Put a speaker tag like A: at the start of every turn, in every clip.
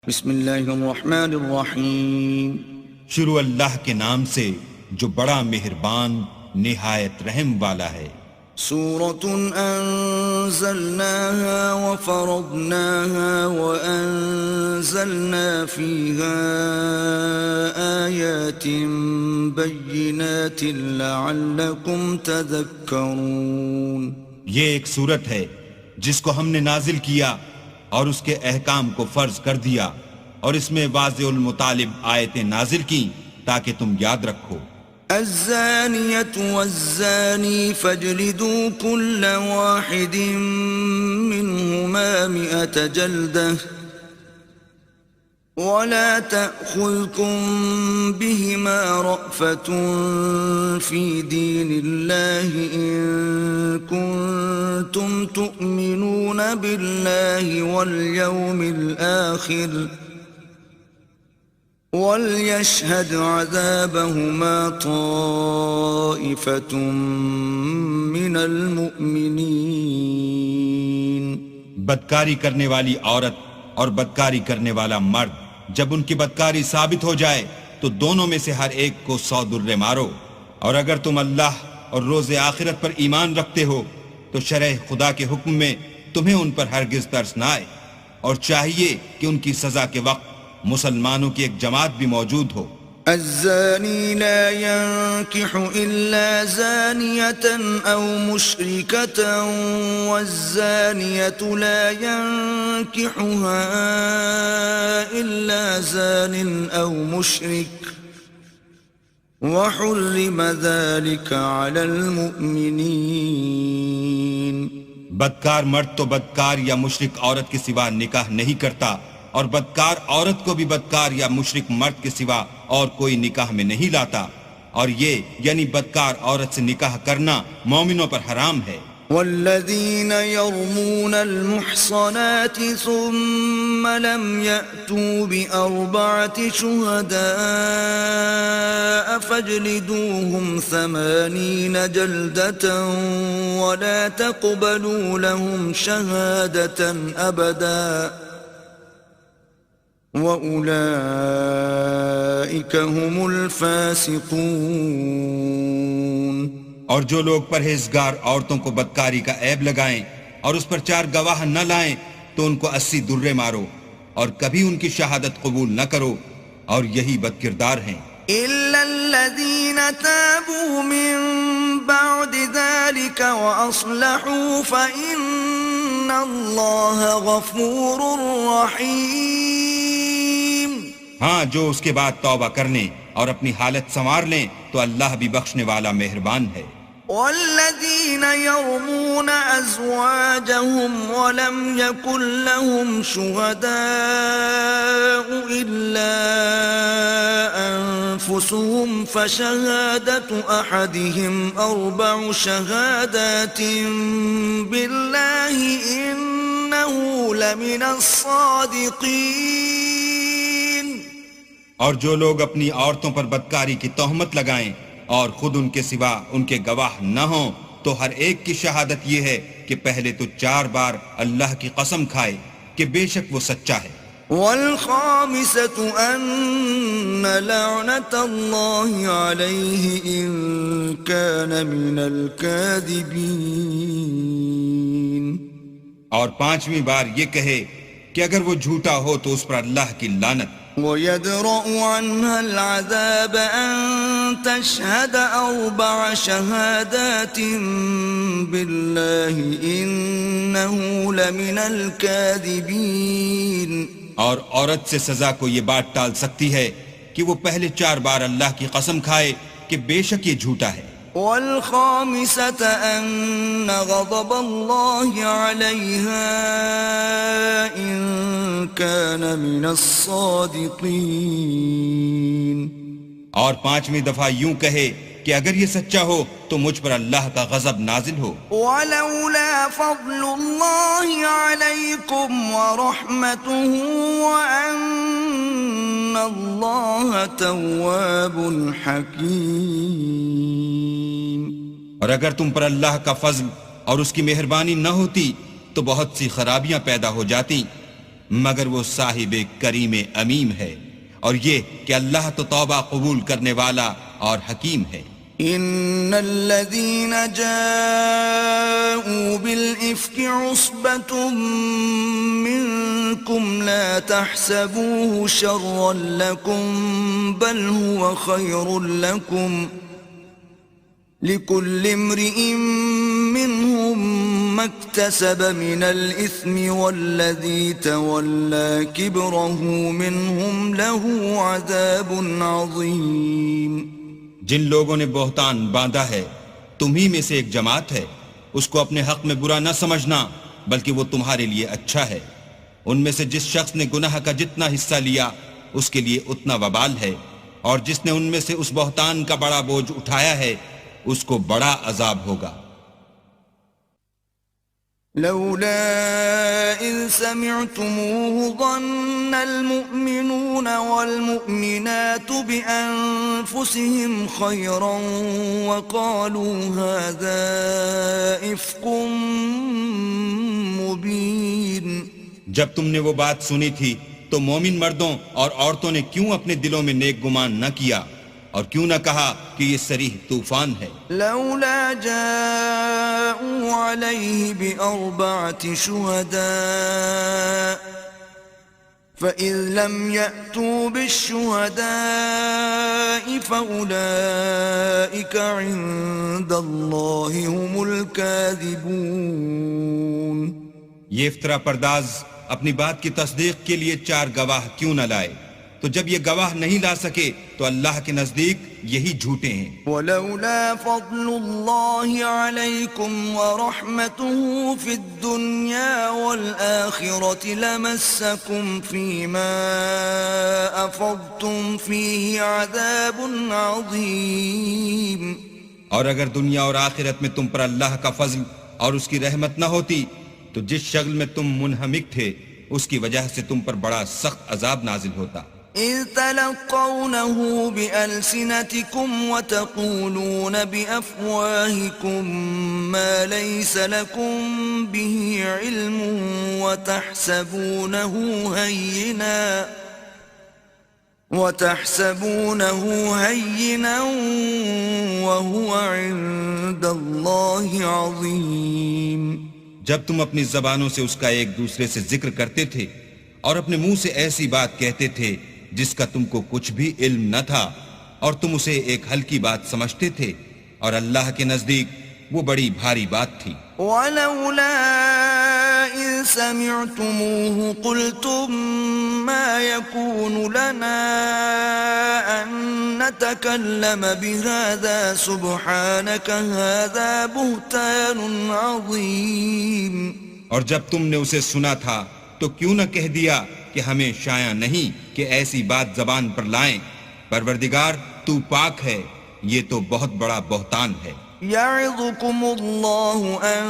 A: بسم اللہ الرحمن الرحیم
B: شروع اللہ کے نام سے جو بڑا مہربان نہایت رحم والا ہے۔
A: سورة أنزلناها وفرضناها وأنزلنا فيها آيات بينات لعلكم تذكرون۔
B: یہ ایک سورت ہے جس کو ہم نے نازل کیا اور اس کے احکام کو فرض کر دیا، اور اس میں واضح المطالب آیتیں نازل کی تاکہ تم یاد رکھو۔
A: الزانية والزاني فاجلدوا كل واحد منهما 100 جلدة ولا تأخذكم بهما رأفة في دين الله إن كنتم تؤمنون بالله واليوم الآخر وَلْيَشْهَدْ عَذَابَهُمَا طَائِفَةٌ مِّنَ الْمُؤْمِنِينَ۔
B: بدکاری کرنے والی عورت اور بدکاری کرنے والا مرد جب ان کی بدکاری ثابت ہو جائے تو دونوں میں سے ہر ایک کو 100 درے مارو، اور اگر تم اللہ اور روز آخرت پر ایمان رکھتے ہو تو شرع خدا کے حکم میں تمہیں ان پر ہرگز ترس نہ آئے، اور چاہیے کہ ان کی سزا کے وقت مسلمانوں کی ایک جماعت بھی موجود ہو۔
A: الزانی لا ينكح إلا زانية أو مشركة والزانية لا ينكحها إلا زان أو مشرك وحرم ذلك على المؤمنين۔
B: بدکار مرد تو بدکار یا مشرک عورت کے سوا نکاح نہیں کرتا، اور بدکار عورت کو بھی بدکار یا مشرک مرد کے سوا اور کوئی نکاح میں نہیں لاتا، اور یہ یعنی بدکار عورت سے نکاح کرنا مومنوں پر حرام ہے۔
A: والذین یرمون المحصنات ثم لم یأتوا بأربعة شهداء فاجلدوهم 80 جلدة ولا تقبلوا لهم شهادة أبدا وَأُولَئِكَ هُمُ الْفَاسِقُونَ۔
B: اور جو لوگ پرہیزگار عورتوں کو بدکاری کا عیب لگائیں اور اس پر 4 گواہ نہ لائیں تو ان کو 80 درے مارو، اور کبھی ان کی شہادت قبول نہ کرو، اور یہی بدکردار ہیں۔
A: إِلَّا الَّذِينَ تَابُوا مِن بَعْدِ ذَلِكَ وَأَصْلَحُوا فَإِنَّ اللَّهَ غَفُورٌ رَّحِيمٌ۔
B: ہاں، جو اس کے بعد توبہ کر لیں اور اپنی حالت سنوار لیں تو اللہ بھی بخشنے والا مہربان ہے۔
A: والذین یرمون ازواجهم ولم یکن لهم شهداء الا انفسهم فشهادة احدهم 4 شهادات بالله انه لمن الصادقین۔
B: اور جو لوگ اپنی عورتوں پر بدکاری کی تہمت لگائیں اور خود ان کے سوا ان کے گواہ نہ ہوں تو ہر ایک کی شہادت یہ ہے کہ پہلے تو 4 بار اللہ کی قسم کھائے کہ بے شک وہ سچا ہے۔
A: والخامسة أن لعنة الله عليه إن كان من الكاذبين۔
B: اور 5ویں بار یہ کہے کہ اگر وہ جھوٹا ہو تو اس پر اللہ کی لعنت۔
A: وَيَدْرَأُ عَنْهَا الْعَذَابَ أَن تَشْهَدَ 4 شَهَادَاتٍ بِاللَّهِ إِنَّهُ لَمِنَ الْكَاذِبِينَ۔
B: اور عورت سے سزا کو یہ بات ٹال سکتی ہے کہ وہ پہلے 4 بار اللہ کی قسم کھائے کہ بے شک یہ جھوٹا ہے۔
A: والخامسة أن غضب الله عليها إن كان من الصادقين۔
B: اور 5ویں دفعہ یوں کہے کہ اگر یہ سچا ہو تو مجھ پر اللہ کا غضب نازل ہو۔
A: ولولا فضل الله عليكم ورحمته وأن الله تواب حكيم۔
B: اور اگر تم پر اللہ کا فضل اور اس کی مہربانی نہ ہوتی تو بہت سی خرابیاں پیدا ہو جاتی، مگر وہ صاحب کریم امیم ہے، اور یہ کہ اللہ تو توبہ قبول کرنے والا اور حکیم ہے۔
A: إن الذين جاءوا بالإفك عصبة منكم لا تحسبوه شرا لكم بل هو خير لكم لكل امرئ منهم ما اكتسب من الإثم والذي تولى كبره منهم له عذاب عظيم۔
B: جن لوگوں نے بہتان باندھا ہے تمہی میں سے ایک جماعت ہے، اس کو اپنے حق میں برا نہ سمجھنا بلکہ وہ تمہارے لیے اچھا ہے۔ ان میں سے جس شخص نے گناہ کا جتنا حصہ لیا اس کے لیے اتنا وبال ہے، اور جس نے ان میں سے اس بہتان کا بڑا بوجھ اٹھایا ہے اس کو بڑا عذاب ہوگا۔
A: لولا إذ سمعتموه ظن المؤمنون والمؤمنات بأنفسهم خيرا وقالوا هذا إفك مبين۔
B: جب تم نے وہ بات سنی تھی تو مومن مردوں اور عورتوں نے کیوں اپنے دلوں میں نیک گمان نہ کیا اور کیوں نہ کہا کہ یہ صریح طوفان ہے؟
A: لولا جاءوا عليه بأربعة شهداء فإذ لم يأتوا بالشهداء فأولئك عند الله هم الكاذبون۔
B: یہ افترا پرداز اپنی بات کی تصدیق کے لیے 4 گواہ کیوں نہ لائے؟ تو جب یہ گواہ نہیں لا سکے تو اللہ کے نزدیک یہی جھوٹے ہیں۔
A: ولولا فضل الله عليكم ورحمته في الدنيا والآخرة لمسكم فيما أفضتم فيه عذاب عظيم۔
B: اور اگر دنیا اور آخرت میں تم پر اللہ کا فضل اور اس کی رحمت نہ ہوتی تو جس شغل میں تم منہمک تھے اس کی وجہ سے تم پر بڑا سخت عذاب نازل ہوتا۔
A: إذ تلقونه بألسنتكم وتقولون بأفواهكم ما ليس لكم به علم وتحسبونه هينا وهو عند الله عظيم۔
B: جب تم اپنی زبانوں سے اس کا ایک دوسرے سے ذکر کرتے تھے اور اپنے منہ سے ایسی بات کہتے تھے جس کا تم کو کچھ بھی علم نہ تھا اور تم اسے ایک ہلکی بات سمجھتے تھے، اور اللہ کے نزدیک وہ بڑی بھاری بات تھی۔
A: وَلَوْلَا إِذْ سَمِعْتُمُوهُ قُلْتُمْ مَا يَكُونُ لَنَا أَن نَّتَكَلَّمَ بِهَذَا سُبْحَانَكَ هَذَا بُهْتَانٌ عَظِيمٌ۔
B: اور جب تم نے اسے سنا تھا تو کیوں نہ کہہ دیا کہ ہمیں شایع نہیں کہ ایسی بات زبان پر لائیں، پروردگار تو پاک ہے، یہ تو بہت بڑا بہتان ہے۔
A: يعظكم الله أن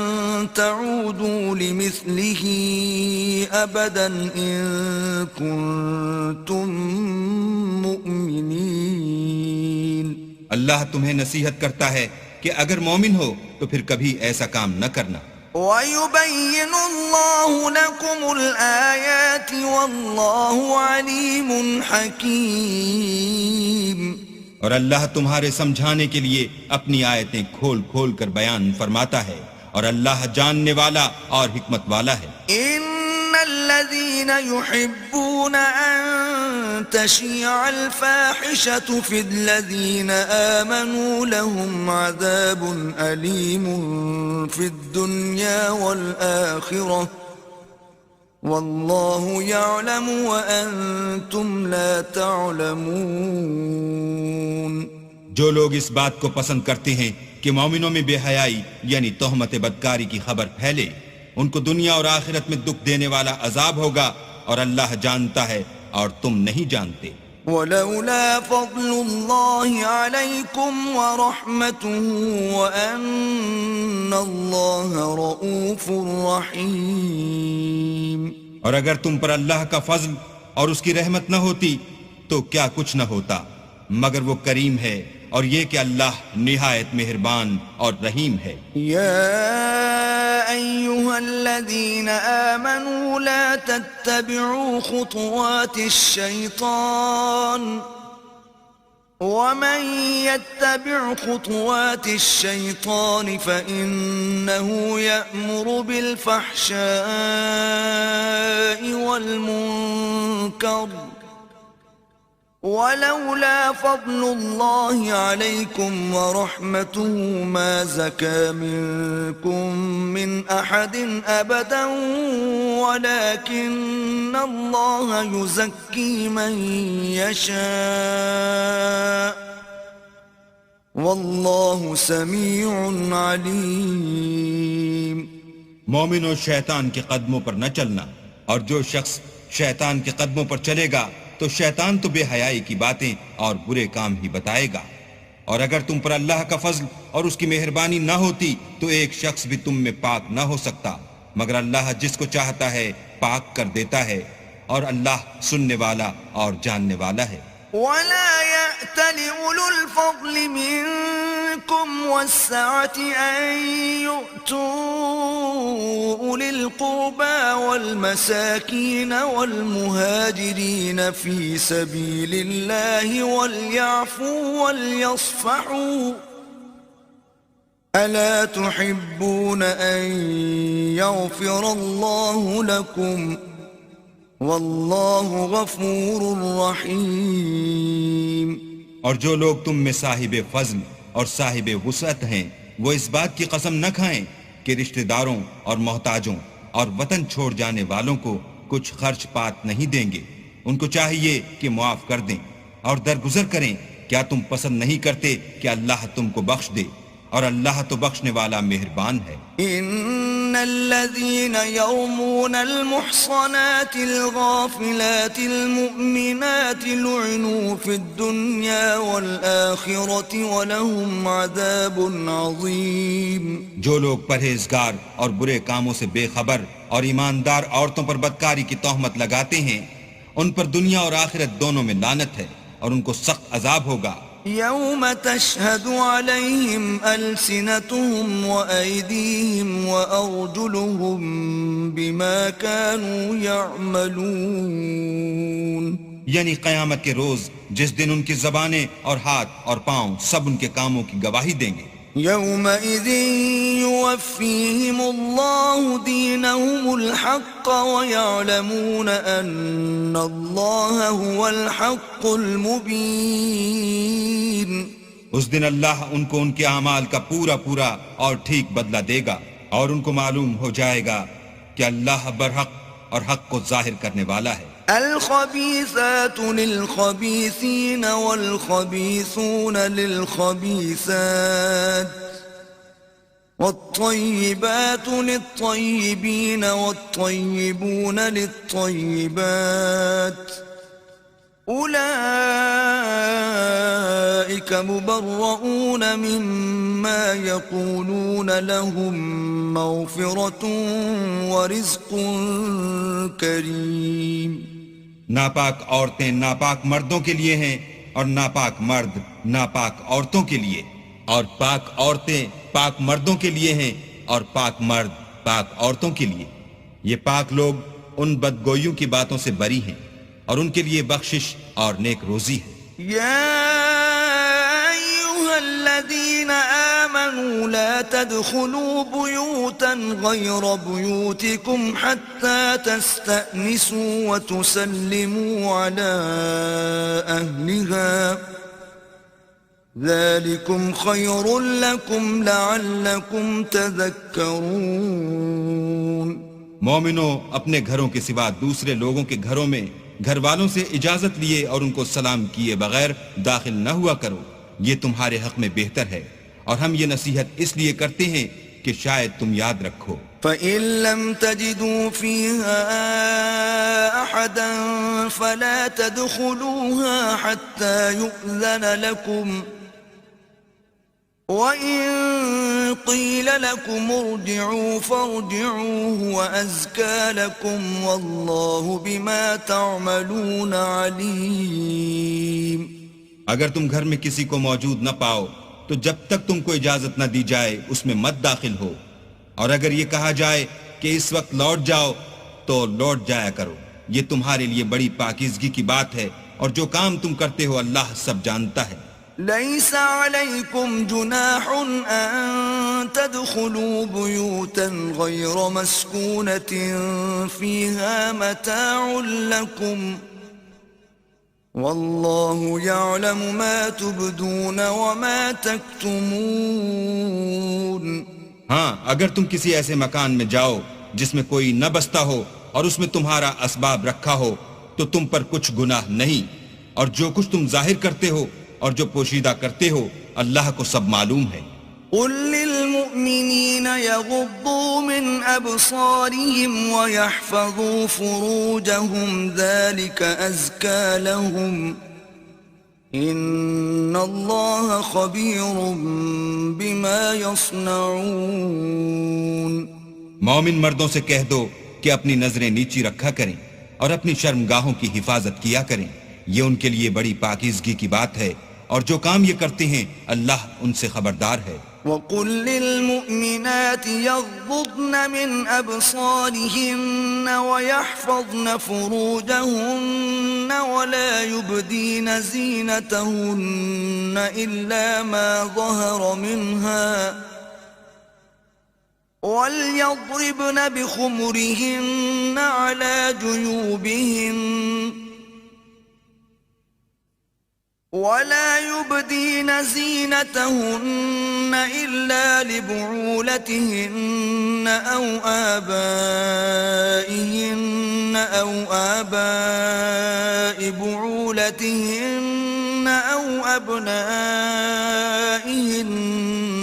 A: تعودوا لمثله أبدا إن كنتم مؤمنين۔
B: اللہ تمہیں نصیحت کرتا ہے کہ اگر مومن ہو تو پھر کبھی ایسا کام نہ کرنا۔
A: وَيُبَيِّنُ اللَّهُ لَكُمُ الْآيَاتِ وَاللَّهُ عَلِيمٌ حَكِيمٌ۔
B: اور اللہ تمہارے سمجھانے کے لیے اپنی آیتیں کھول کھول کر بیان فرماتا ہے، اور اللہ جاننے والا اور حکمت والا ہے۔
A: إِنَّ الَّذِينَ يُحِبُّونَ أَن تَشِيعَ الْفَاحِشَةُ فِي الَّذِينَ آمَنُوا لَهُمْ عَذَابٌ أَلِيمٌ فِي الدُّنْيَا وَالْآخِرَةِ واللہ یعلم وانتم لا تعلمون۔
B: جو لوگ اس بات کو پسند کرتے ہیں کہ مومنوں میں بے حیائی یعنی تہمت بدکاری کی خبر پھیلے، ان کو دنیا اور آخرت میں دکھ دینے والا عذاب ہوگا، اور اللہ جانتا ہے اور تم نہیں جانتے۔
A: ولولا فضل الله عليكم ورحمته وأن الله رؤوف رحيم۔
B: اور اگر تم پر اللہ کا فضل اور اس کی رحمت نہ ہوتی تو کیا کچھ نہ ہوتا، مگر وہ کریم ہے، اور یہ کہ اللہ نہایت مہربان اور رحیم ہے۔
A: یا أيها الذين آمنوا لا تتبعوا خطوات الشيطان ومن يتبع خطوات الشيطان فإنه يأمر بالفحشاء والمنكر ولولا فضل الله عليكم ورحمته ما زكى منكم من أحد أبدا ولكن الله يزكي من يشاء والله سميع عليم.
B: مومنوں شیطان کے قدموں پر نہ چلنا، اور جو شخص شیطان کے قدموں پر چلے گا تو شیطان تو بے حیائی کی باتیں اور برے کام ہی بتائے گا. اور اگر تم پر اللہ کا فضل اور اس کی مہربانی نہ ہوتی تو ایک شخص بھی تم میں پاک نہ ہو سکتا، مگر اللہ جس کو چاہتا ہے پاک کر دیتا ہے، اور اللہ سننے والا اور جاننے والا ہے.
A: ولا يأتل أولو الفضل منكم والسعة أن يؤتوا أولي القربى والمساكين والمهاجرين في سبيل الله وليعفوا وليصفحوا ألا تحبون أن يغفر الله لكم واللہ غفور رحیم.
B: اور جو لوگ تم میں صاحب فضل اور صاحب وسعت ہیں وہ اس بات کی قسم نہ کھائیں کہ رشتہ داروں اور محتاجوں اور وطن چھوڑ جانے والوں کو کچھ خرچ پات نہیں دیں گے. ان کو چاہیے کہ معاف کر دیں اور درگزر کریں. کیا تم پسند نہیں کرتے کہ اللہ تم کو بخش دے؟ اور اللہ تو بخشنے والا مہربان ہے.
A: ان الذين يرمون المحصنات الغافلات المؤمنات لعنوا في الدنيا والآخرة ولهم عذاب عظيم.
B: جو لوگ پرہیزگار اور برے کاموں سے بے خبر اور ایماندار عورتوں پر بدکاری کی تہمت لگاتے ہیں ان پر دنیا اور آخرت دونوں میں لعنت ہے اور ان کو سخت عذاب ہوگا.
A: يوم تشهد عليهم ألسنتهم وأيديهم وأرجلهم بما كانوا يعملون.
B: یعنی قیامت کے روز جس دن ان کی زبانیں اور ہاتھ اور پاؤں سب ان کے کاموں کی گواہی دیں گے.
A: يومئذ يوفيهم الله دينهم الحق ويعلمون أن الله هو الحق المبين.
B: اس دن اللہ ان کو ان کے اعمال کا پورا پورا اور ٹھیک بدلہ دے گا اور ان کو معلوم ہو جائے گا کہ اللہ برحق اور حق کو ظاہر کرنے والا ہے.
A: الخبيثات للخبيثين والخبيثون للخبيثات والطيبات للطيبين والطيبون للطيبات أولئك مبرؤون مما يقولون لهم مغفرة ورزق كريم.
B: ناپاک عورتیں ناپاک مردوں کے لیے ہیں اور ناپاک مرد ناپاک عورتوں کے لیے، اور پاک عورتیں پاک مردوں کے لیے ہیں اور پاک مرد پاک عورتوں کے لیے. یہ پاک لوگ ان بدگوئیوں کی باتوں سے بری ہیں اور ان کے لیے بخشش اور نیک روزی ہے.
A: الذين آمنوا لا تدخلوا بيوتا غير بيوتكم حتى تستأنسوا وتسلموا على أهلها ذلكم خير لكم لعلكم تذكرون.
B: مومنوں اپنے گھروں کے سوا دوسرے لوگوں کے گھروں میں گھر والوں سے اجازت لیے اور ان کو سلام کیے بغیر داخل نہ ہوا کرو، یہ تمہارے حق میں بہتر ہے، اور ہم یہ نصیحت اس لیے کرتے ہیں کہ شاید تم یاد رکھو.
A: فَإِن لَّمْ تَجِدُوا فِيهَا أَحَدًا فَلَا تَدْخُلُوهَا حَتَّى يُؤْذَنَ لَكُمْ وَإِن قِيلَ لَكُمْ ارْجِعُوا فَارْجِعُوا هُوَ أَزْكَىٰ لَكُمْ وَاللَّهُ بِمَا تَعْمَلُونَ عَلِيمٌ.
B: اگر تم گھر میں کسی کو موجود نہ پاؤ تو جب تک تم کو اجازت نہ دی جائے اس میں مت داخل ہو، اور اگر یہ کہا جائے کہ اس وقت لوٹ جاؤ تو لوٹ جایا کرو، یہ تمہارے لیے بڑی پاکیزگی کی بات ہے، اور جو کام تم کرتے ہو اللہ سب جانتا ہے۔
A: ليس عليكم جناح أن تدخلوا بيوتا غير مسكونة فيها متاع لكم والله يعلم ما تبدون وما تكتمون۔
B: ہاں، اگر تم کسی ایسے مکان میں جاؤ جس میں کوئی نہ بستا ہو اور اس میں تمہارا اسباب رکھا ہو تو تم پر کچھ گناہ نہیں، اور جو کچھ تم ظاہر کرتے ہو اور جو پوشیدہ کرتے ہو اللہ کو سب معلوم ہے۔
A: قل للمؤمنين يغضوا من أبصارهم ويحفظوا فروجهم ذلك أزكى لهم إن الله خبير بما يصنعون۔
B: مومن مردوں سے کہہ دو کہ اپنی نظریں نیچی رکھا کریں اور اپنی شرمگاہوں کی حفاظت کیا کریں، یہ ان کے لیے بڑی پاکیزگی کی بات ہے، اور جو کام یہ کرتے ہیں اللہ ان سے خبردار ہے۔
A: وَقُلْ لِلْمُؤْمِنَاتِ يَغْضُضْنَ مِنْ أَبْصَارِهِنَّ وَيَحْفَظْنَ فُرُوجَهُنَّ وَلَا يُبْدِينَ زِينَتَهُنَّ إِلَّا مَا ظَهَرَ مِنْهَا وَلْيَضْرِبْنَ بِخُمُرِهِنَّ عَلَى جُيُوبِهِنَّ ولا يبدين زينتهن إلا لبعولتهن أو آبائهن أو آباء بعولتهن أو أبنائهن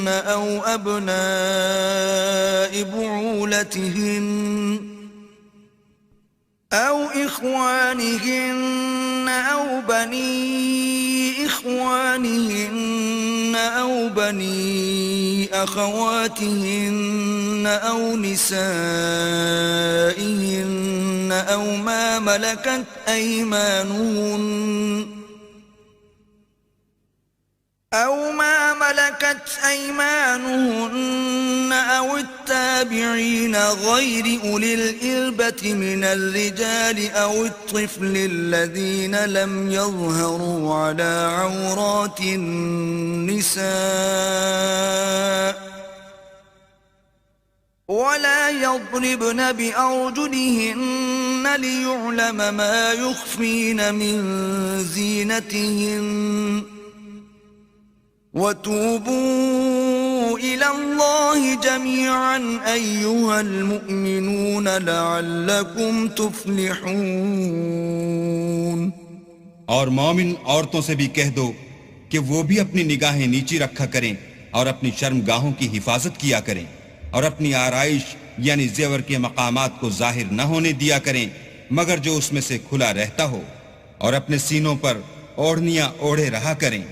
A: أو أبناء بعولتهن أو إخوانهن أو بني إخوانهن أو بني أخواتهن أو نسائهن أو ما ملكت أيمانهن أو التابعين غير أولي الإربة من الرجال أو الطفل الذين لم يظهروا على عورات النساء ولا يضربن بأرجلهن ليعلم ما يخفين من زينتهن وتوبوا إلى الله جميعا أيها المؤمنون لعلكم تفلحون۔
B: اور مومن عورتوں سے بھی کہہ دو کہ وہ بھی اپنی نگاہیں نیچی رکھا کریں اور اپنی شرمگاہوں کی حفاظت کیا کریں، اور اپنی آرائش یعنی زیور کے مقامات کو ظاہر نہ ہونے دیا کریں مگر جو اس میں سے کھلا رہتا ہو، اور اپنے سینوں پر اوڑھنیاں اوڑھے رہا کریں،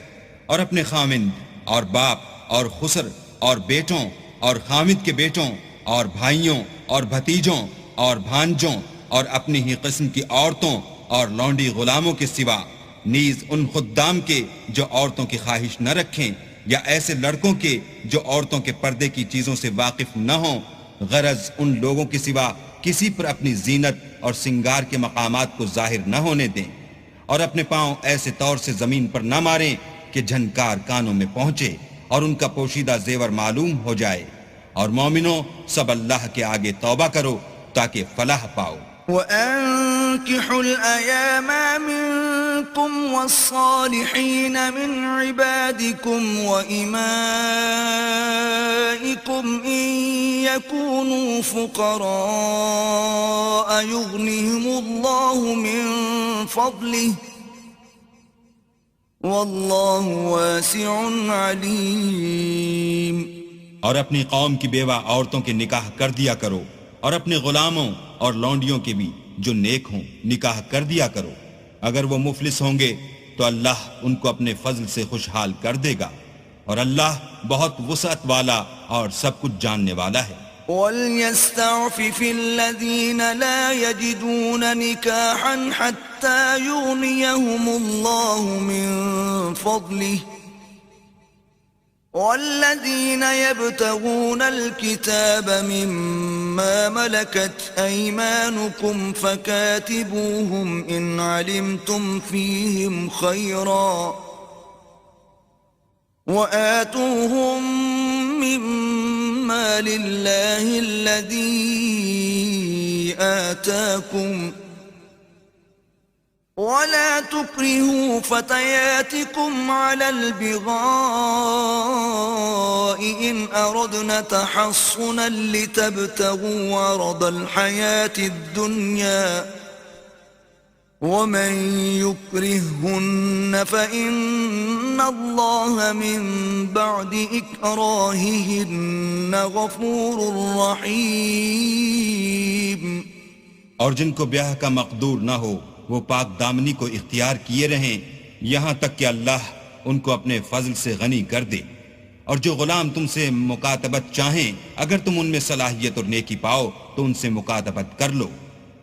B: اور اپنے خامند اور باپ اور خسر اور بیٹوں اور خامد کے بیٹوں اور بھائیوں اور بھتیجوں اور بھانجوں اور اپنی ہی قسم کی عورتوں اور لونڈی غلاموں کے سوا، نیز ان خدام کے جو عورتوں کی خواہش نہ رکھیں، یا ایسے لڑکوں کے جو عورتوں کے پردے کی چیزوں سے واقف نہ ہوں، غرض ان لوگوں کے سوا کسی پر اپنی زینت اور سنگار کے مقامات کو ظاہر نہ ہونے دیں، اور اپنے پاؤں ایسے طور سے زمین پر نہ ماریں کہ جھنکار کانوں میں پہنچے اور ان کا پوشیدہ زیور معلوم ہو جائے، اور مومنوں سب اللہ کے آگے توبہ کرو تاکہ فلاح پاؤ۔
A: وَأَنكِحُوا الْأَيَامَ مِنكُمْ وَالصَّالِحِينَ مِنْ عِبَادِكُمْ وَإِمَائِكُمْ إِنْ يَكُونُوا فُقَرَاءَ يُغْنِهِمُ اللَّهُ مِنْ فَضْلِهِ وَاللَّهُ وَاسِعٌ عَلِيمٌ۔
B: اور اپنی قوم کی بیوہ عورتوں کے نکاح کر دیا کرو، اور اپنے غلاموں اور لونڈیوں کے بھی جو نیک ہوں نکاح کر دیا کرو، اگر وہ مفلس ہوں گے تو اللہ ان کو اپنے فضل سے خوشحال کر دے گا، اور اللہ بہت وسعت والا اور سب کچھ جاننے والا ہے۔
A: وَلْيَسْتَعْفِفِ الَّذِينَ لَا يَجِدُونَ نِكَاحًا حَتَّى يُغْنِيَهُمُ اللَّهُ مِنْ فَضْلِهِ والذين يبتغون الكتاب مما ملكت أيمانكم فكاتبوهم إن علمتم فيهم خيرا وآتوهم مما لله الذي آتاكم ولا تكرهوا فتياتكم على البغاء إن أردنا تحصنا لتبتغوا عرض الحياة الدنيا ومن يكرههن فإن الله من بعد إكراههن غفور رحيم.
B: اور جن کو بیاہ کا مقدور نہ ہو وہ پاک دامنی کو اختیار کیے رہیں یہاں تک کہ اللہ ان کو اپنے فضل سے غنی کر دے. اور جو غلام تم سے مکاتبت چاہیں اگر تم ان میں صلاحیت اور نیکی پاؤ تو ان سے مکاتبت کر لو.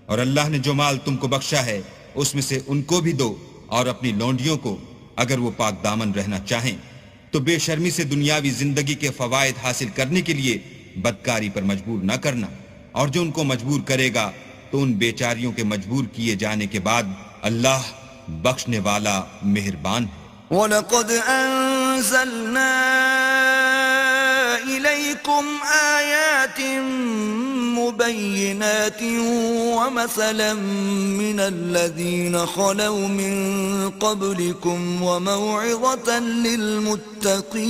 B: اور اللہ نے جو مال تم کو بخشا ہے اس میں سے ان کو بھی دو اور اپنی لونڈیوں کو اگر وہ پاک دامن رہنا چاہیں. تو بے شرمی سے دنیاوی زندگی کے فوائد حاصل کرنے کے لیے بدکاری پر مجبور نہ کرنا. اور جو ان کو مجبور کرے گا تو ان بیچاریوں کے مجبور کیے جانے کے بعد اللہ بخشنے والا مہربان ہے.
A: وَلَقَدْ أَنزَلْنَا إِلَيْكُمْ آيَاتٍ مُبَيِّنَاتٍ وَمَثَلًا مِّنَ الَّذِينَ خَلَوْا مِن قَبْلِكُمْ وَمَوْعِظَةً لِّلْمُتَّقِينَ.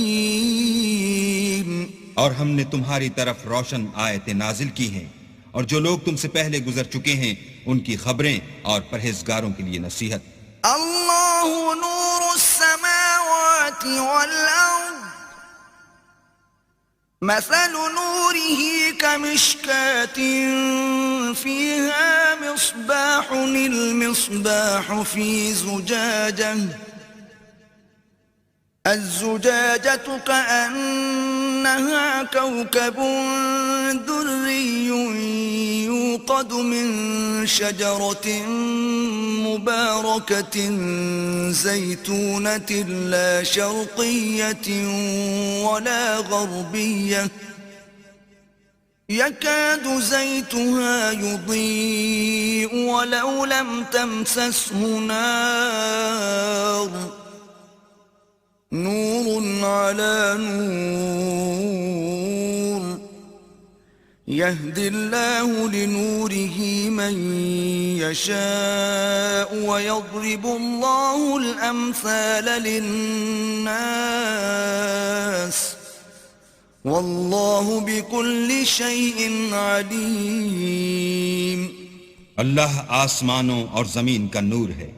B: اور ہم نے تمہاری طرف روشن آیتیں نازل کی ہیں اور جو لوگ تم سے پہلے گزر چکے ہیں ان کی خبریں اور پرہیزگاروں کے لیے نصیحت.
A: اللہ نور السماوات والارض مثل نوره كمشكاة فيها مصباح المصباح في زجاجة الزجاجة كأنها كوكب دري يوقد من شجرة مباركة زيتونة لا شرقية ولا غربية يكاد زيتها يضيء ولو لم تمسسه نار نور على نور يهدي الله لنوره من يشاء ويضرب الله الأمثال للناس والله بكل شيء عليم.
B: اللہ آسمانوں اور زمین کا نور ہے.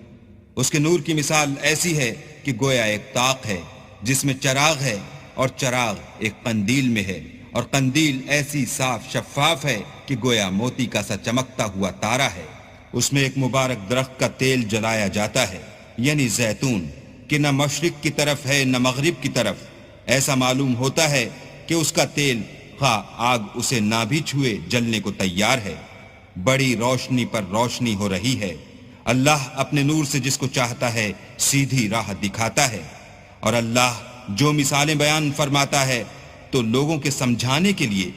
B: اس کے نور کی مثال ایسی ہے کہ گویا ایک طاق ہے جس میں چراغ ہے اور چراغ ایک قندیل میں ہے اور قندیل ایسی صاف شفاف ہے کہ گویا موتی کا سا چمکتا ہوا تارا ہے. اس میں ایک مبارک درخت کا تیل جلایا جاتا ہے یعنی زیتون کہ نہ مشرق کی طرف ہے نہ مغرب کی طرف. ایسا معلوم ہوتا ہے کہ اس کا تیل خواہ آگ اسے نہ بھی چھوئے جلنے کو تیار ہے. بڑی روشنی پر روشنی ہو رہی ہے. اللہ اپنے نور سے جس کو چاہتا ہے سیدھی راہ دکھاتا ہے. اور اللہ جو مثالیں بیان فرماتا ہے تو لوگوں کے سمجھانے کے لیے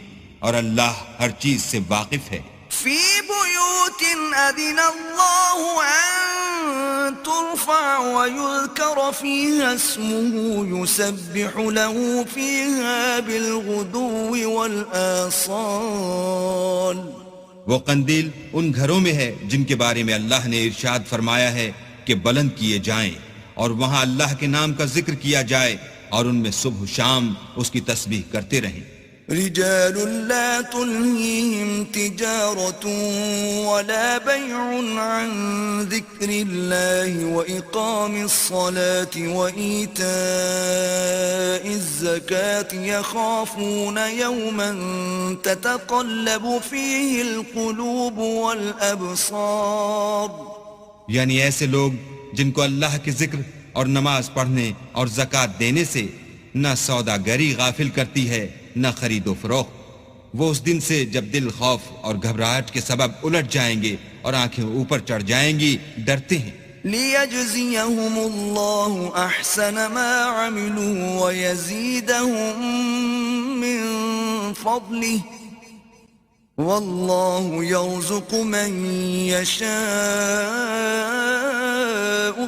B: اور اللہ ہر چیز سے واقف ہے.
A: فی بیوت اذن اللہ ان ترفع ویذکر فیہا اسمہ یسبح له فیہا بالغدو والآصال.
B: وہ قندیل ان گھروں میں ہے جن کے بارے میں اللہ نے ارشاد فرمایا ہے کہ بلند کیے جائیں اور وہاں اللہ کے نام کا ذکر کیا جائے اور ان میں صبح شام اس کی تسبیح کرتے رہیں.
A: رجال لا تلهيهم تجارة ولا بيع عن ذكر الله وإقام الصلاة وإيتاء الزكاة يخافون يوما تتقلب فيه القلوب والأبصار.
B: یعنی ایسے لوگ جن کو اللہ کے ذکر اور نماز پڑھنے اور زکوٰۃ دینے سے نہ سوداگری غافل کرتی ہے نہ خرید و فروخت. وہ اس دن سے جب دل خوف اور گھبراہٹ کے سبب الٹ جائیں گے اور آنکھیں اوپر چڑھ جائیں گی ڈرتے ہیں.
A: ليجزيهم الله أحسن ما عملوا ويزيدهم من فضله والله يرزق من يشاء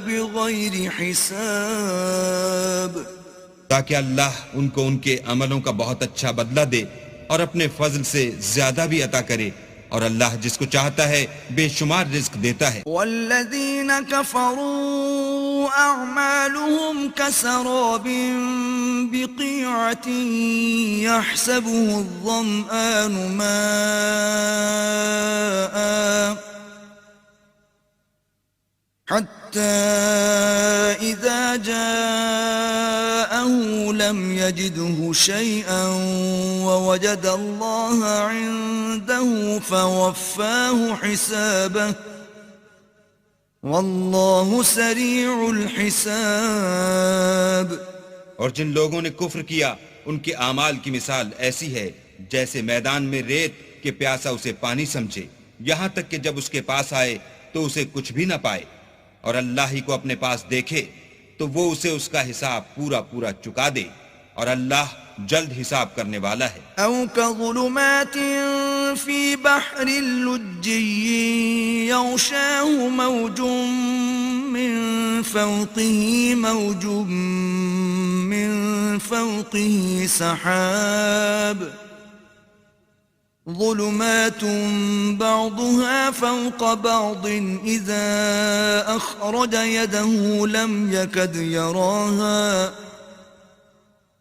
A: بغير حساب.
B: تاکہ اللہ ان کو ان کے عملوں کا بہت اچھا بدلہ دے اور اپنے فضل سے زیادہ بھی عطا کرے، اور اللہ جس کو چاہتا ہے بے شمار رزق دیتا ہے.
A: والذین کفروا اعمالهم كسراب بقيعة يحسبه الظمآن ماء حتى إذا جاءه لم يجده شيئا ووجد الله عنده فوفاه حسابه والله سريع الحساب.
B: اور جن لوگوں نے کفر کیا ان کے اعمال کی مثال ایسی ہے جیسے میدان میں ریت کہ پیاسا اسے پانی سمجھے، یہاں تک کہ جب اس کے پاس آئے تو اسے کچھ بھی نہ پائے، اور اللہ ہی کو اپنے پاس دیکھے تو وہ اسے اس کا حساب پورا پورا چکا دے، اور اللہ جلد حساب کرنے والا ہے.
A: او كظلمات في بحر لجي يغشاه موج من فوقه موج من فوقه سحاب ظلمات بعضها فوق بعض إذا أخرج يده لم يكد يراها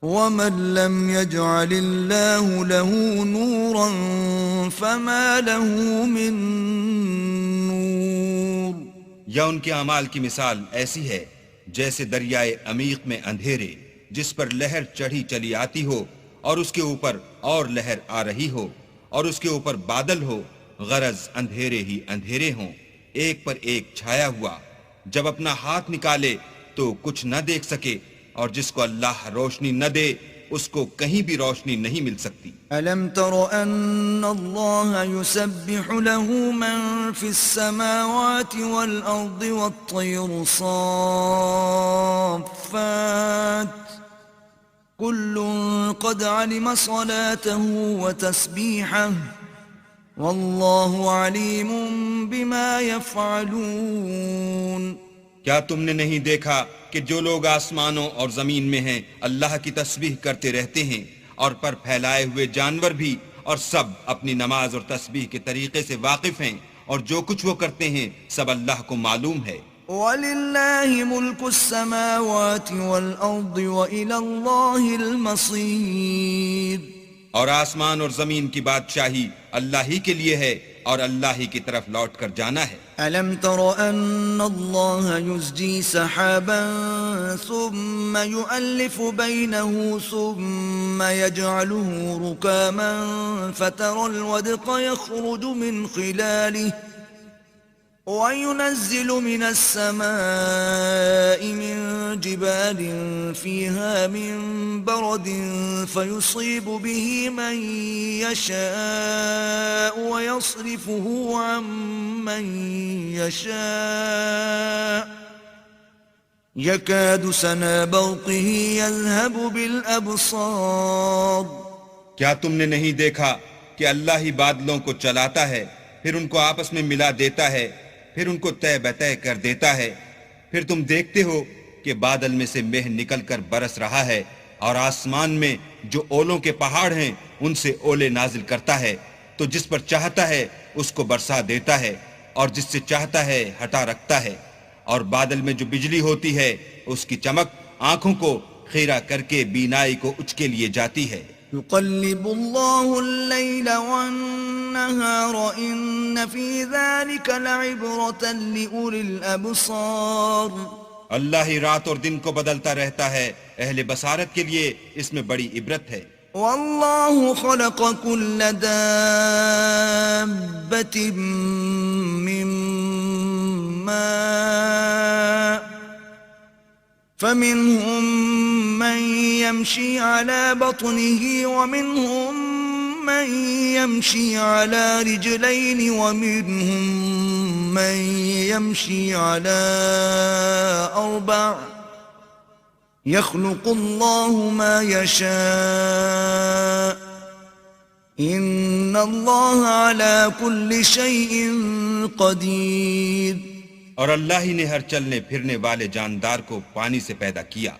A: ومن لم يجعل الله له نورا فما له من نور.
B: یا ان کے اعمال کی مثال ایسی ہے جیسے دریائے عمیق میں اندھیرے جس پر لہر چڑھی چلی آتی ہو اور اس کے اوپر اور لہر آ رہی ہو اور اس کے اوپر بادل ہو، غرض اندھیرے ہی اندھیرے ہوں، ایک پر ایک چھایا ہوا، جب اپنا ہاتھ نکالے تو کچھ نہ دیکھ سکے، اور جس کو اللہ روشنی نہ دے اس کو کہیں بھی روشنی نہیں مل سکتی.
A: ألم تر أن الله يسبح له من في السماوات والأرض والطير صافات كل قد علم صلاته وتسبيحه والله عليم بما يفعلون.
B: کیا تم نے نہیں دیکھا کہ جو لوگ آسمانوں اور زمین میں ہیں اللہ کی تسبیح کرتے رہتے ہیں، اور پر پھیلائے ہوئے جانور بھی، اور سب اپنی نماز اور تسبیح کے طریقے سے واقف ہیں، اور جو کچھ وہ کرتے ہیں سب اللہ کو معلوم ہے.
A: وَلِلَّهِ مُلْكُ السَّمَاوَاتِ وَالْأَرْضِ وَإِلَى اللَّهِ الْمَصِيرُ.
B: اور آسمان اور زمین کی بادشاہی اللہ ہی کے لیے ہے اور اللہ ہی کی طرف لوٹ کر جانا ہے.
A: أَلَمْ تَرَ أَنَّ اللَّهَ يُزْجِي سَحَابًا ثُمَّ يُؤَلِّفُ بَيْنَهُ ثُمَّ يَجْعَلُهُ رُكَامًا فَتَرَى الْوَدْقَ يَخْرُجُ مِنْ خِلَالِهِ وَيُنَزِّلُ مِنَ السَّمَاءِ مِنْ جِبَالٍ فِيهَا مِنْ بَرَدٍ فَيُصِيبُ بِهِ مَنْ يَشَاءُ وَيَصْرِفُهُ عَنْ مَنْ يَشَاءُ يَكَادُ سَنَا بَرْقِهِ يَذْهَبُ بِالْأَبْصَارِ.
B: کیا تم نے نہیں دیکھا کہ اللہ ہی بادلوں کو چلاتا ہے، پھر ان کو آپس میں ملا دیتا ہے، پھر ان کو طے بطے کر دیتا ہے، پھر تم دیکھتے ہو کہ بادل میں سے مہ نکل کر برس رہا ہے، اور آسمان میں جو اولوں کے پہاڑ ہیں ان سے اولے نازل کرتا ہے، تو جس پر چاہتا ہے اس کو برسا دیتا ہے، اور جس سے چاہتا ہے ہٹا رکھتا ہے. اور بادل میں جو بجلی ہوتی ہے اس کی چمک آنکھوں کو خیرہ کر کے بینائی کو اچکے لیے جاتی ہے.
A: يقلب الله الليل والنهار إن في ذلك لعبرة لأولي الأبصار.
B: اللہ ہی رات اور دن کو بدلتا رہتا ہے، اہل بصارت کے لیے اس میں بڑی عبرت ہے.
A: والله خلق كل دابة من ماء فمنهم من يمشي على بطنه ومنهم من يمشي على رجلين ومنهم من يمشي على أربع يخلق الله ما يشاء إن الله على كل شيء قدير.
B: اور اللہ ہی نے ہر چلنے پھرنے والے جاندار کو پانی سے پیدا کیا،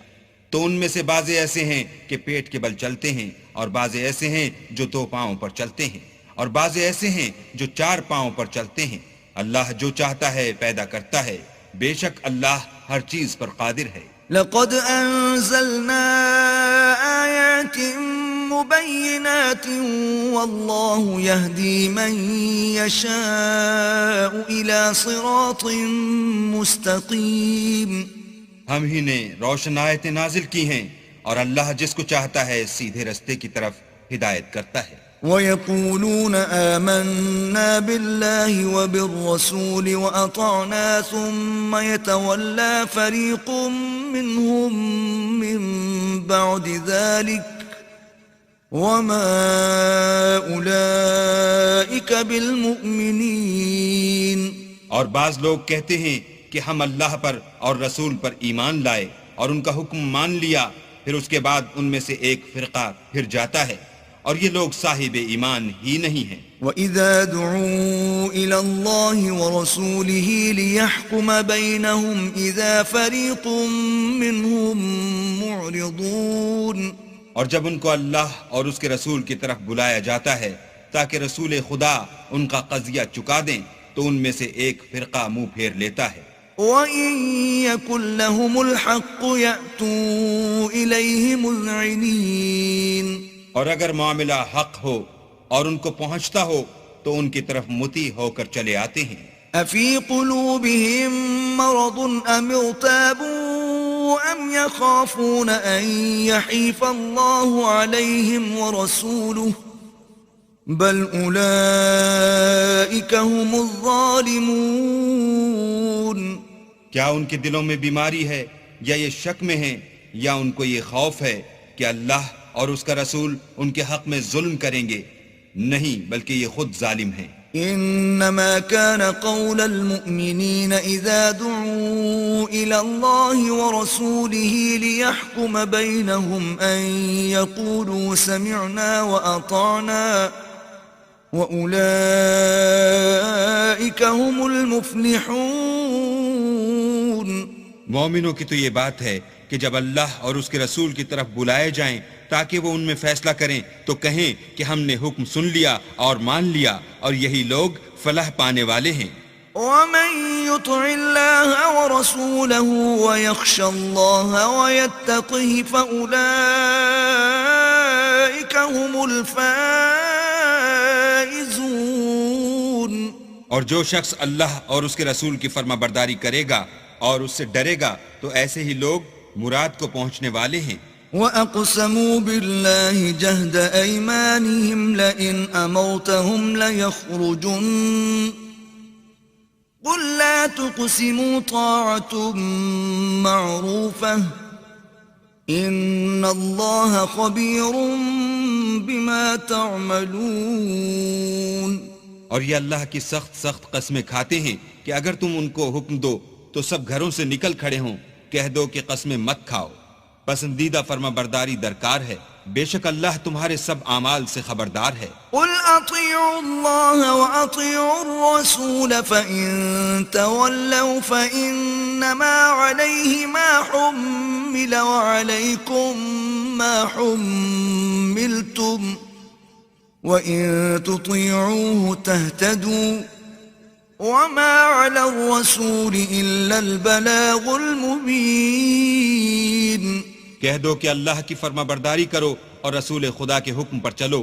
B: تو ان میں سے بعضے ایسے ہیں کہ پیٹ کے بل چلتے ہیں، اور بعضے ایسے ہیں جو 2 پاؤں پر چلتے ہیں، اور بعضے ایسے ہیں جو 4 پاؤں پر چلتے ہیں. اللہ جو چاہتا ہے پیدا کرتا ہے، بے شک اللہ ہر چیز پر قادر ہے.
A: لقد أنزلنا آيات مبينات والله يهدي من يشاء إلى صراط مستقيم.
B: ہم ہی نے روشن آیتیں نازل کی ہیں، اور اللہ جس کو چاہتا ہے سیدھے رستے کی طرف ہدایت کرتا ہے.
A: وَيَقُولُونَ آمَنَّا بِاللَّهِ وَبِالرَّسُولِ وَأَطَعْنَا ثُمَّ يَتَوَلَّى فَرِيقٌ مِّنْهُمْ مِّن بَعْدِ ذَلِكَ وَمَا أُولَئِكَ بِالْمُؤْمِنِينَ.
B: اور بعض لوگ کہتے ہیں کہ ہم اللہ پر اور رسول پر ایمان لائے اور ان کا حکم مان لیا، پھر اس کے بعد ان میں سے ایک فرقہ پھر جاتا ہے، اور یہ لوگ صاحب ایمان ہی نہیں ہیں.
A: وَإِذَا دُعُوا إِلَى اللَّهِ وَرَسُولِهِ لِيَحْكُمَ بَيْنَهُمْ إِذَا فَرِيقٌ مِّنْهُمْ مُعْرِضُونَ.
B: اور جب ان کو اللہ اور اس کے رسول کی طرف بلایا جاتا ہے تاکہ رسول خدا ان کا قضیہ چکا دیں، تو ان میں سے ایک فرقہ منہ پھیر لیتا ہے.
A: وَإِن يَكُن لَّهُمُ الْحَقُّ يَأْتُوا إِلَيْهِ مُذْعِنِينَ.
B: اور اگر معاملہ حق ہو اور ان کو پہنچتا ہو تو ان کی طرف مطیع ہو کر چلے آتے ہیں.
A: أَفِي قُلُوبِهِم مَّرَضٌ أَمِ ارْتَابُوا أَمْ يَخَافُونَ أَن يَحِيفَ اللَّهُ عَلَيْهِمْ وَرَسُولُهُ بَلْ أُولَئِكَ هُمُ الظَّالِمُونَ.
B: کیا ان کے دلوں میں بیماری ہے یا یہ شک میں ہیں یا ان کو یہ خوف ہے کہ اللہ اور اس کا رسول ان کے حق میں ظلم کریں گے؟ نہیں، بلکہ یہ خود ظالم ہیں.
A: انما كان قول المؤمنين اذا دعوا الى الله ورسوله ليحكم بينهم ان يقولوا سمعنا واطعنا واولئك هم المفلحون.
B: مومنوں کی تو یہ بات ہے کہ جب اللہ اور اس کے رسول کی طرف بلائے جائیں تاکہ وہ ان میں فیصلہ کریں تو کہیں کہ ہم نے حکم سن لیا اور مان لیا، اور یہی لوگ فلاح پانے والے ہیں.
A: وَمَن يُطِعِ اللَّهَ وَرَسُولَهُ وَيَخْشَ اللَّهَ وَيَتَّقْهِ فَأُولَئِكَ هُمُ الْفَائِزُونَ.
B: اور جو شخص اللہ اور اس کے رسول کی فرما برداری کرے گا اور اس سے ڈرے گا تو ایسے ہی لوگ مراد کو پہنچنے والے ہیں.
A: وَأَقْسَمُوا بِاللَّهِ جَهْدَ أَيْمَانِهِمْ لَئِنْ أَمَرْتَهُمْ لَيَخْرُجُنَّ قُل لَّا تُقْسِمُوا طَاعَةٌ مَّعْرُوفَةٌ إِنَّ اللَّهَ خَبِيرٌ بِمَا تَعْمَلُونَ.
B: اور یہ اللہ کی سخت قسمیں کھاتے ہیں کہ اگر تم ان کو حکم دو تو سب گھروں سے نکل کھڑے ہوں. کہہ دو کہ قسمیں مت کھاؤ، پسندیدہ فرما برداری درکار ہے، بے شک اللہ تمہارے سب اعمال سے خبردار ہے.
A: قل اطیعوا اللہ واطیعوا الرسول فإن تولوا فإنما علیہ ما حمل وعلیکم ما حملتم وإن تطیعوه تهتدوا وما على الرسول إلا البلاغ المبين.
B: کہہ دو کہ اللہ کی فرما برداری کرو اور رسول خدا کے حکم پر چلو.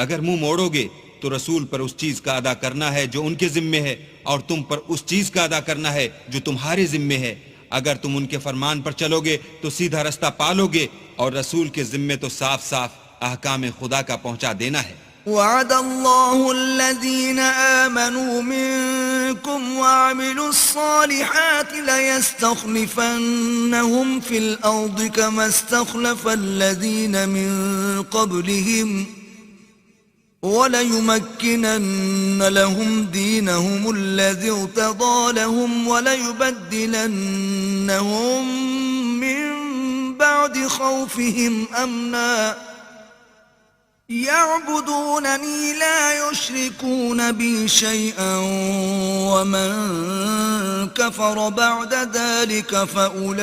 B: اگر منہ موڑو گے تو رسول پر اس چیز کا ادا کرنا ہے جو ان کے ذمے ہے، اور تم پر اس چیز کا ادا کرنا ہے جو تمہارے ذمے ہے. اگر تم ان کے فرمان پر چلو گے تو سیدھا رستہ پالو گے، اور رسول کے ذمے تو صاف احکام خدا کا پہنچا دینا ہے.
A: وعد الله الذين آمنوا منكم وعملوا الصالحات ليستخلفنهم في الأرض كما استخلف الذين من قبلهم وَلَيُمَكِّنَنَّ لَهُمْ دِينَهُمُ الَّذِي ارْتَضَىٰ لَهُمْ وَلَيُبَدِّلَنَّهُم مِّن بَعْدِ خَوْفِهِمْ أَمْنًا يَعْبُدُونَنِي لَا يُشْرِكُونَ بِي شَيْئًا وَمَن كَفَرَ بَعْدَ ذَلِكَ فَأُولَٰئِكَ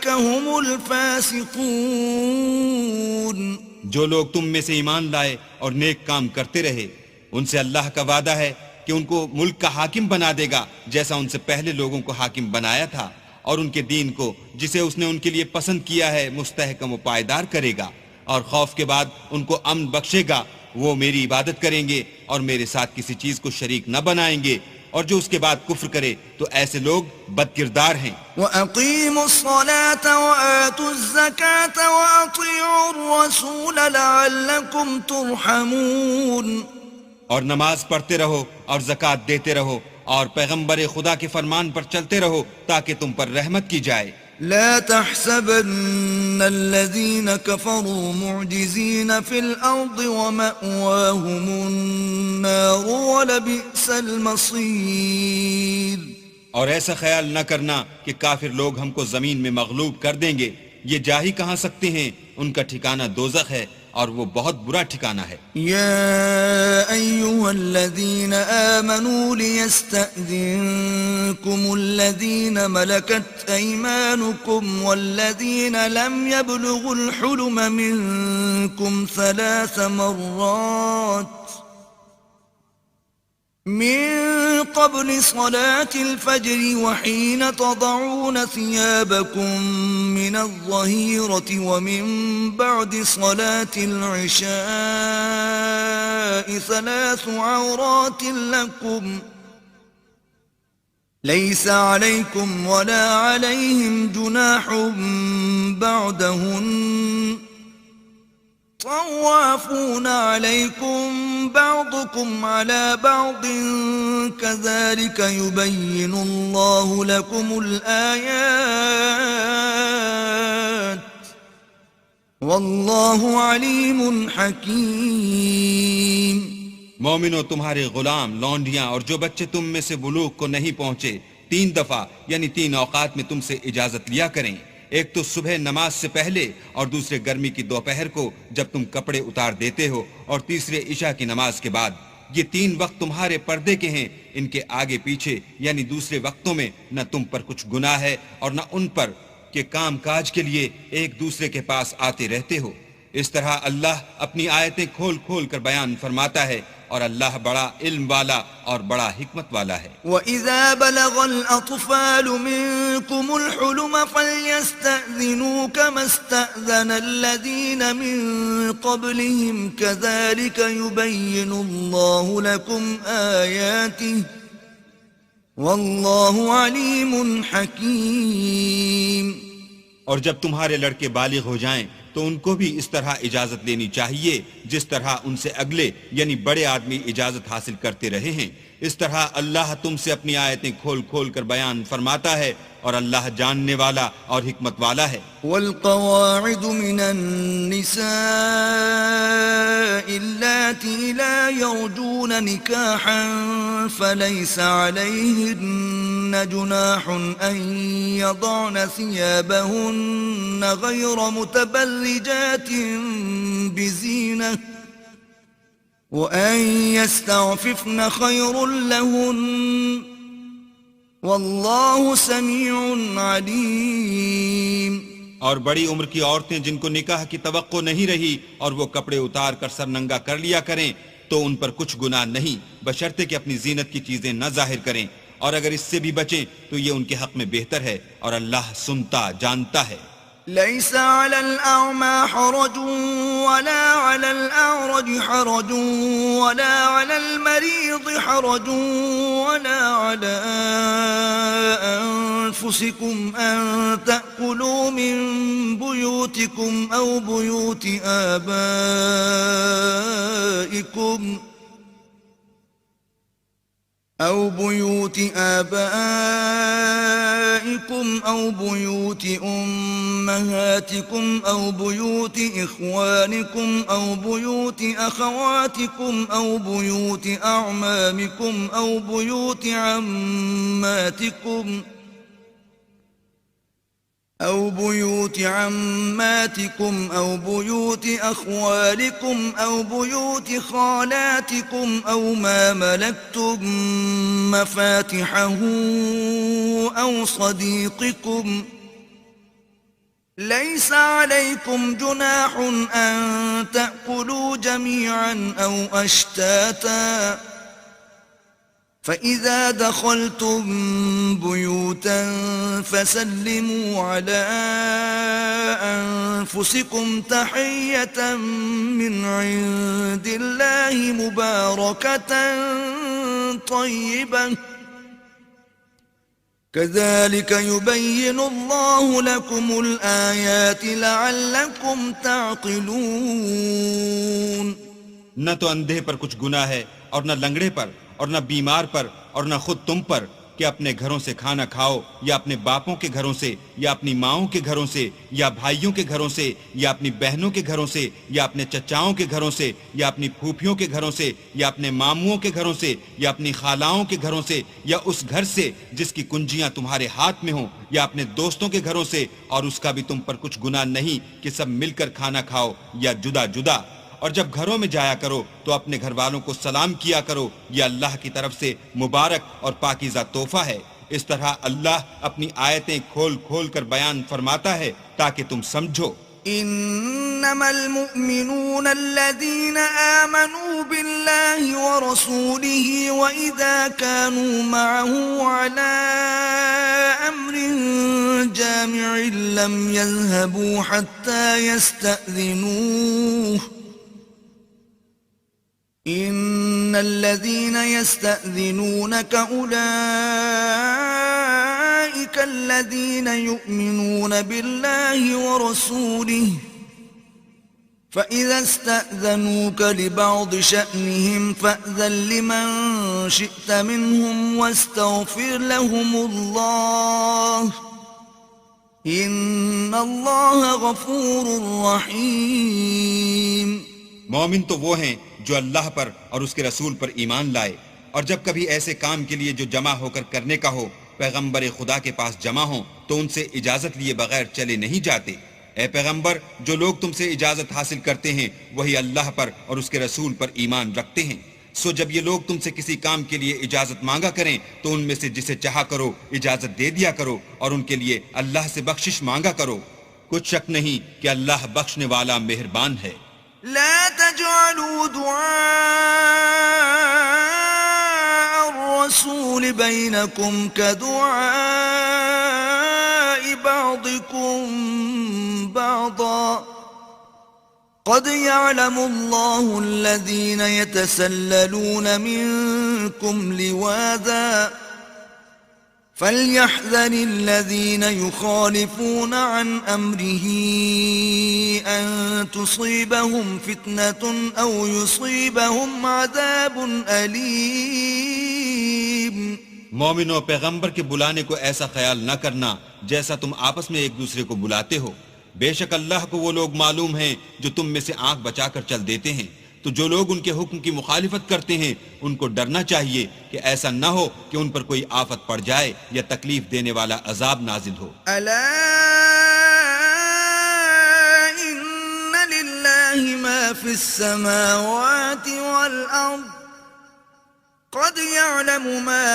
A: هُمُ الْفَاسِقُونَ۔
B: جو لوگ تم میں سے ایمان لائے اور نیک کام کرتے رہے ان سے اللہ کا وعدہ ہے کہ ان کو ملک کا حاکم بنا دے گا جیسا ان سے پہلے لوگوں کو حاکم بنایا تھا، اور ان کے دین کو جسے اس نے ان کے لیے پسند کیا ہے مستحکم و پائیدار کرے گا، اور خوف کے بعد ان کو امن بخشے گا۔ وہ میری عبادت کریں گے اور میرے ساتھ کسی چیز کو شریک نہ بنائیں گے، اور جو اس کے بعد کفر کرے تو ایسے لوگ بد کردار ہیں۔
A: وَأَقِيمُوا الصَّلَاةَ وَآتُوا الزَّكَاةَ وَأَطِيعُوا الرَّسُولَ لَعَلَّكُمْ تُرْحَمُونَ۔
B: اور نماز پڑھتے رہو اور زکوٰۃ دیتے رہو اور پیغمبر خدا کے فرمان پر چلتے رہو تاکہ تم پر رحمت کی جائے۔
A: لا تحسبن الذين كفروا معجزين في الأرض ومأواهم النار ولبئس المصير۔
B: اور ایسا خیال نہ کرنا کہ کافر لوگ ہم کو زمین میں مغلوب کر دیں گے، یہ جا ہی کہاں سکتے ہیں، ان کا ٹھکانہ دوزخ ہے اور وہ بہت برا ٹھکانہ ہے۔
A: يا أيها الذين آمنوا ليستأذنكم الذين ملكت أيمانكم والذين لم يبلغوا الحلم منكم 3 مرات من قبل صلاة الفجر وحين تضعون ثيابكم من الظهيرة ومن بعد صلاة العشاء 3 عورات لكم ليس عليكم ولا عليهم جناح بعدهن طوافون عليكم بعضكم على بعض كذلك يبين الله لكم الآيات والله عليم حكيم۔
B: مومنو، تمہارے غلام، لونڈیاں اور جو بچے تم میں سے بلوغ کو نہیں پہنچے 3 دفعہ یعنی 3 اوقات میں تم سے اجازت لیا کریں، ایک تو صبح نماز سے پہلے اور دوسرے گرمی کی دوپہر کو جب تم کپڑے اتار دیتے ہو، اور تیسرے عشاء کی نماز کے بعد۔ یہ 3 وقت تمہارے پردے کے ہیں، ان کے آگے پیچھے یعنی دوسرے وقتوں میں نہ تم پر کچھ گناہ ہے اور نہ ان پر کہ کام کاج کے لیے ایک دوسرے کے پاس آتے رہتے ہو۔ اس طرح اللہ اپنی آیتیں کھول کھول کر بیان فرماتا ہے، اور اللہ بڑا علم والا اور بڑا حکمت والا ہے۔
A: وَإِذَا بَلَغَ الْأَطْفَالُ مِنكُمُ الْحُلُمَ فَلْيَسْتَأْذِنُوا كَمَا اسْتَأْذَنَ الَّذِينَ مِن قَبْلِهِمْ كَذَلِكَ يُبَيِّنُ اللَّهُ لَكُمْ آيَاتِهِ وَاللَّهُ عَلِيمٌ حَكِيمٌ۔
B: اور جب تمہارے لڑکے بالغ ہو جائیں تو ان کو بھی اس طرح اجازت لینی چاہیے جس طرح ان سے اگلے یعنی بڑے آدمی اجازت حاصل کرتے رہے ہیں۔ اس طرح اللہ تم سے اپنی آیتیں کھول کھول کر بیان فرماتا ہے، اور اللہ جاننے والا اور حکمت والا ہے۔
A: والقواعد من النساء اللاتي لا يرجون نكاحا فليس عليهن جناح أن يضعن ثيابهن غير متبرجات بزينة وأن يستعففن خير لهن واللہ سمیع علیم۔
B: اور بڑی عمر کی عورتیں جن کو نکاح کی توقع نہیں رہی اور وہ کپڑے اتار کر سر ننگا کر لیا کریں تو ان پر کچھ گناہ نہیں، بشرطے کہ اپنی زینت کی چیزیں نہ ظاہر کریں، اور اگر اس سے بھی بچیں تو یہ ان کے حق میں بہتر ہے، اور اللہ سنتا جانتا ہے۔
A: ليس على الأعمى حرج ولا على الأعرج حرج ولا على المريض حرج ولا على أنفسكم أن تأكلوا من بيوتكم أو بيوت آبائكم أو بيوت أمهاتكم أو بيوت إخوانكم أو بيوت أخواتكم أو بيوت أعمامكم أو بيوت عماتكم أو بيوت أخوالكم أو بيوت خالاتكم أو ما ملكتم مفاتحه أو صديقكم. ليس عليكم جناح أن تأكلوا جميعا أو أشتاتا، فإذا دخلتم بيوتا فسلموا على أنفسكم تحية من عند الله مباركة طيبة كذلك يبين الله لكم الآيات لعلكم تعقلون.
B: نہ تو اندھے پر کچھ گناہ ہے اور نہ لنگڑے پر اور نہ بیمار پر اور نہ خود تم پر کہ اپنے گھروں سے کھانا کھاؤ یا اپنے باپوں کے گھروں سے یا اپنی ماؤں کے گھروں سے یا بھائیوں کے گھروں سے یا اپنی بہنوں کے گھروں سے یا اپنے چچاؤں کے گھروں سے یا اپنی پھوپھیوں کے گھروں سے یا اپنے ماموں کے گھروں سے یا اپنی خالاؤں کے گھروں سے یا اس گھر سے جس کی کنجیاں تمہارے ہاتھ میں ہوں یا اپنے دوستوں کے گھروں سے، اور اس کا بھی تم پر کچھ گناہ نہیں کہ سب مل کر کھانا کھاؤ یا جدا جدا. اور جب گھروں میں جایا کرو تو اپنے گھر والوں کو سلام کیا کرو، یہ اللہ کی طرف سے مبارک اور پاکیزہ تحفہ ہے. اس طرح اللہ اپنی آیتیں کھول کھول کر بیان فرماتا ہے تاکہ تم سمجھو.
A: انما المؤمنون الذين آمنوا بالله ورسوله واذا كانوا معه على امر جامع لم يذهبوا حتى يستأذنوه. ان الذين يستأذنونك اولئك الذين يؤمنون بالله ورسوله فإذا استأذنوك لبعض شأنهم فأذن لمن شئت منهم واستغفر لهم الله إن الله غفور رحيم.
B: مومن تو وہ ہیں جو اللہ پر اور اس کے رسول پر ایمان لائے، اور جب کبھی ایسے کام کے لیے جو جمع ہو کر کرنے کا ہو پیغمبر خدا کے پاس جمع ہوں تو ان سے اجازت لیے بغیر چلے نہیں جاتے. اے پیغمبر، جو لوگ تم سے اجازت حاصل کرتے ہیں وہی اللہ پر اور اس کے رسول پر ایمان رکھتے ہیں. سو جب یہ لوگ تم سے کسی کام کے لیے اجازت مانگا کریں تو ان میں سے جسے چاہا کرو اجازت دے دیا کرو، اور ان کے لیے اللہ سے بخشش مانگا کرو. کچھ شک نہیں کہ اللہ بخشنے والا مہربان ہے.
A: لا تجعلوا دعاء الرسول بينكم كدعاء بعضكم بعضا قد يعلم الله الذين يتسللون منكم لواذا فليحذر الذين يخالفون عن أمره أن تصيبهم فتنة أو يصيبهم عذاب أليم.
B: مومنوں، پیغمبر کے بلانے کو ایسا خیال نہ کرنا جیسا تم آپس میں ایک دوسرے کو بلاتے ہو. بے شک اللہ کو وہ لوگ معلوم ہیں جو تم میں سے آنکھ بچا کر چل دیتے ہیں. تو جو لوگ ان کے حکم کی مخالفت کرتے ہیں ان کو ڈرنا چاہیے کہ ایسا نہ ہو کہ ان پر کوئی آفت پڑ جائے یا تکلیف دینے والا عذاب نازل ہو.
A: الا ان للہ ما فی السماوات والارض قد يعلم ما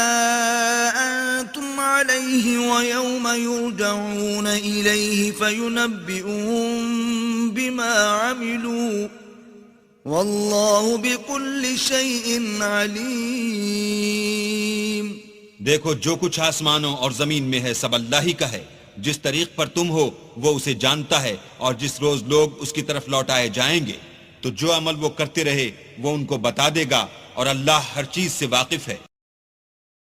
A: انتم علیہ ویوم یرجعون الیہ فینبئهم بما عملوا واللہ بكل شیء علیم.
B: دیکھو، جو کچھ آسمانوں اور زمین میں ہے سب اللہ ہی کا ہے. جس طریق پر تم ہو وہ اسے جانتا ہے، اور جس روز لوگ اس کی طرف لوٹائے جائیں گے تو جو عمل وہ کرتے رہے وہ ان کو بتا دے گا، اور اللہ ہر چیز سے واقف ہے.